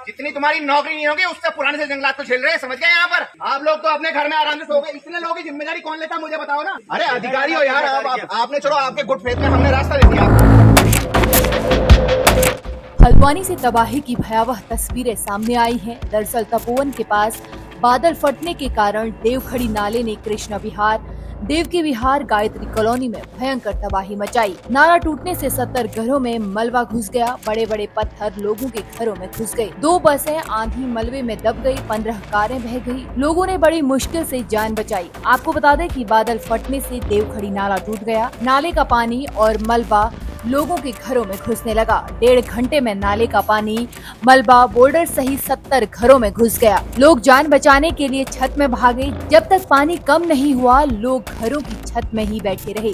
जितनी तुम्हारी नौकरी नहीं होगी उससे पुराने से जंगलात तो झेल रहे हैं, समझ गए? यहाँ पर आप लोग तो अपने घर में आराम से सो गए, इतने लोगों की जिम्मेदारी कौन लेता है मुझे बताओ ना। अरे अधिकारी हो यार, आपने चलो आपके गुड फेथ में हमने रास्ता दे दिया आपको। हल्द्वानी से तबाही की भयावह तस्वीरें सामने आई हैं। दरअसल तपोवन के पास बादल फटने के कारण देवखड़ी नाले ने कृष्णा विहार, देवकी विहार, गायत्री कॉलोनी में भयंकर तबाही मचाई। नाला टूटने से 70 घरों में मलबा घुस गया। बड़े बड़े पत्थर लोगों के घरों में घुस गए। 2 बसें आंधी मलबे में दब गई। 15 कारें बह गई। लोगों ने बड़ी मुश्किल से जान बचाई। आपको बता दें कि बादल फटने से देवखड़ी नाला टूट गया। नाले का पानी और मलबा लोगों के घरों में घुसने लगा। 1.5 घंटे में नाले का पानी, मलबा, बोल्डर सहित 70 घरों में घुस गया। लोग जान बचाने के लिए छत में भागे। जब तक पानी कम नहीं हुआ, लोग घरों की छत में ही बैठे रहे।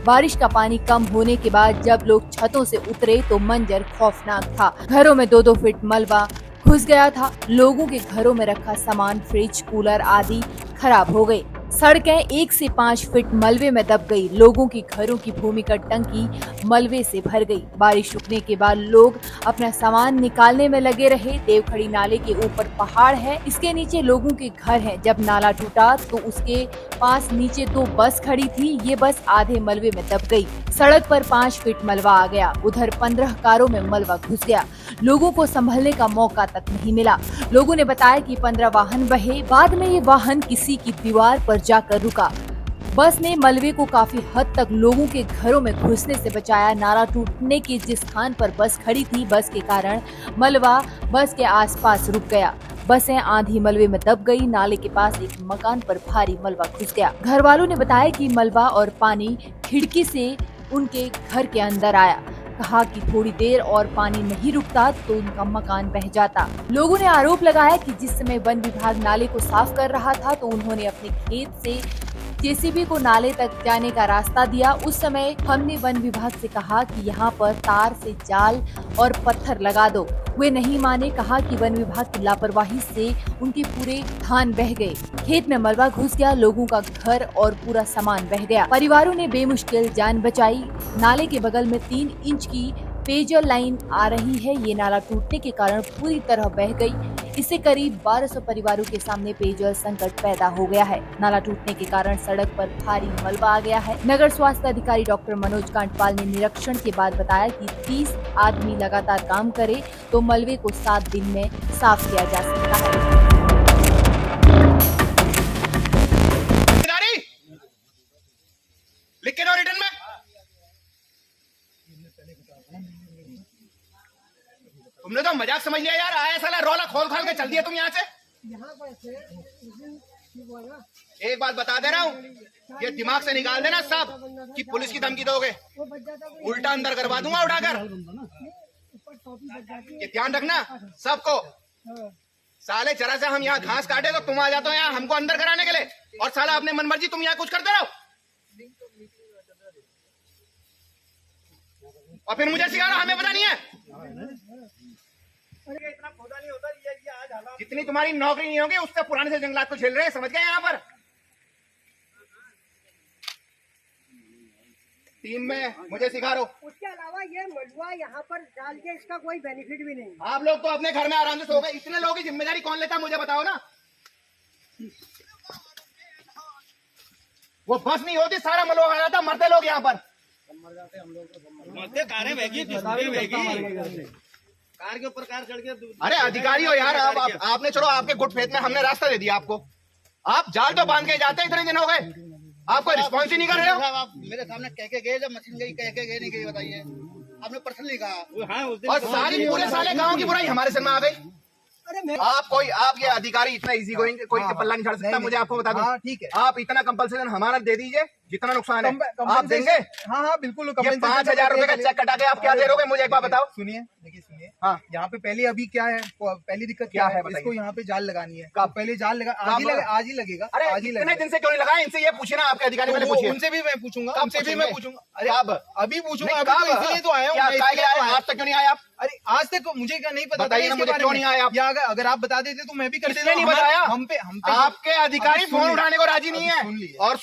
बारिश का पानी कम होने के बाद जब लोग छतों से उतरे तो मंजर खौफनाक था। घरों में 2-2 फीट मलबा घुस गया था। लोगों के घरों में रखा सामान, फ्रिज, कूलर आदि खराब हो गए। सड़कें 1 से 5 फीट मलबे में दब गई। लोगों की घरों की भूमिगत टंकी मलबे से भर गई। बारिश रुकने के बाद लोग अपना सामान निकालने में लगे रहे। देवखड़ी नाले के ऊपर पहाड़ है, इसके नीचे लोगों के घर हैं। जब नाला टूटा तो उसके पास नीचे 2 बस खड़ी थी। ये बस आधे मलबे में दब गई। सड़क पर 5 फीट मलबा आ गया। उधर 15 कारों में मलबा घुस गया। लोगों को संभलने का मौका तक नहीं मिला। लोगों ने बताया कि 15 वाहन बहे। बाद में ये वाहन किसी की दीवार पर जाकर रुका। बस ने मलबे को काफी हद तक लोगों के घरों में घुसने से बचाया। नाला टूटने के जिस स्थान पर बस खड़ी थी, बस के कारण मलबा बस के आसपास रुक गया। बसें आंधी मलबे में दब गई। नाले के पास एक मकान पर भारी मलबा घुस गया। घर वालों ने बताया कि मलबा और पानी खिड़की से उनके घर के अंदर आया। कहा कि थोड़ी देर और पानी नहीं रुकता तो उनका मकान बह जाता। लोगों ने आरोप लगाया कि जिस समय वन विभाग नाले को साफ कर रहा था तो उन्होंने अपने खेत से जेसीबी को नाले तक जाने का रास्ता दिया। उस समय हमने वन विभाग से कहा कि यहाँ पर तार से जाल और पत्थर लगा दो। वे नहीं माने। कहा कि वन विभाग की लापरवाही से उनके पूरे धान बह गए। खेत में मलबा घुस गया। लोगों का घर और पूरा सामान बह गया। परिवारों ने बेमुश्किल जान बचाई। नाले के बगल में 3 इंच की पेयजल लाइन आ रही है। ये नाला टूटने के कारण पूरी तरह बह गई। इससे करीब 1200 परिवारों के सामने पेयजल संकट पैदा हो गया है। नाला टूटने के कारण सड़क पर भारी मलबा आ गया है। नगर स्वास्थ्य अधिकारी डॉक्टर मनोज कांडपाल ने निरीक्षण के बाद बताया कि 30 आदमी लगातार काम करे तो मलबे को 7 दिन में साफ किया जा सकता है। लिख के दो रिटर्न में। तुमने तो मजाक समझ लिया यार। आया साला रोला खोल खोल के चल दिया तुम यहाँ से। एक बात बता दे रहा हूँ, ये दिमाग से निकाल देना सब कि पुलिस की धमकी दोगे, उल्टा अंदर करवा दूंगा उठाकर। ये ध्यान रखना सबको। साले जरा से हम यहाँ घास काटे तो तुम आ जाते हो यहाँ हमको अंदर कराने के लिए, और साला अपने मनमर्जी तुम यहाँ कुछ करते रहो और फिर मुझे सिखा रहा हमें पता नहीं है। इतना खोदा नहीं होता। ये आज हालात, जितनी तुम्हारी नौकरी नहीं होगी उससे पुराने से जंगलात तो झेल रहे हैं, समझ गए? यहाँ पर टीम में मुझे सिखा रहे हो। उसके अलावा ये मलबा यहाँ पर डाल के इसका कोई बेनिफिट भी नहीं। आप लोग तो अपने घर में आराम से सो गए, इतने लोगों की जिम्मेदारी कौन लेता है मुझे बताओ ना। वो बस नहीं होती सारा मलबा आ जाता, मरते लोग यहाँ पर। मर जाते हम लोग, मरते कारें बहेगी, कार के ऊपर कार चढ़ के। अरे अधिकारी हो यार, आपने चलो आपके गुड फेथ में हमने रास्ता दे दिया आपको। आप जाल तो बांध के जाते, इतने दिन हो गए आपको रिस्पॉन्स ही नहीं कर रहे हो। आप मेरे सामने कह के गए, जब मशीन गई कह के गए नहीं गई बताइए। आपने पर्सनली कहा और सारी पूरे साले गांव की बुराई हमारे सिर में आ गई। आप ये अधिकारी इतना इजी गोइंग कोई पल्ला नहीं चढ़ सकता। मुझे आपको बता दूं, ठीक है, आप इतना कंपल्सेशन हमारा दे दीजिए जितना नुकसान है आप देंगे। हाँ हाँ बिल्कुल। 5,000 रुपए का चेक कटा के आप क्या दे रहे मुझे एक बार बताओ। सुनिए, देखिए सुनिए, हाँ, यहाँ पे पहले अभी क्या है, पहली दिक्कत क्या है, इसको यहाँ पे जाल लगानी है। पहले जाल लगा, आज ही लगेगा। अरे आज ही इतने दिन से क्यों नहीं लगाया? इनसे ये पूछे ना आपके अधिकारी वाले पूछिए। उनसे भी मैं पूछूंगा, उनसे भी मैं पूछूंगा। अरे आप अभी पूछूंगा, इसलिए तो आया हूँ। आज तक क्यों नहीं आए आप? अरे आज तक मुझे क्या नहीं पता, बताइए ना मुझे क्यों नहीं आए आप? या अगर आप बता देते तो मैं भी कर देता। नहीं बताया हम पे आपके अधिकारी फोन उठाने को राजी नहीं है। और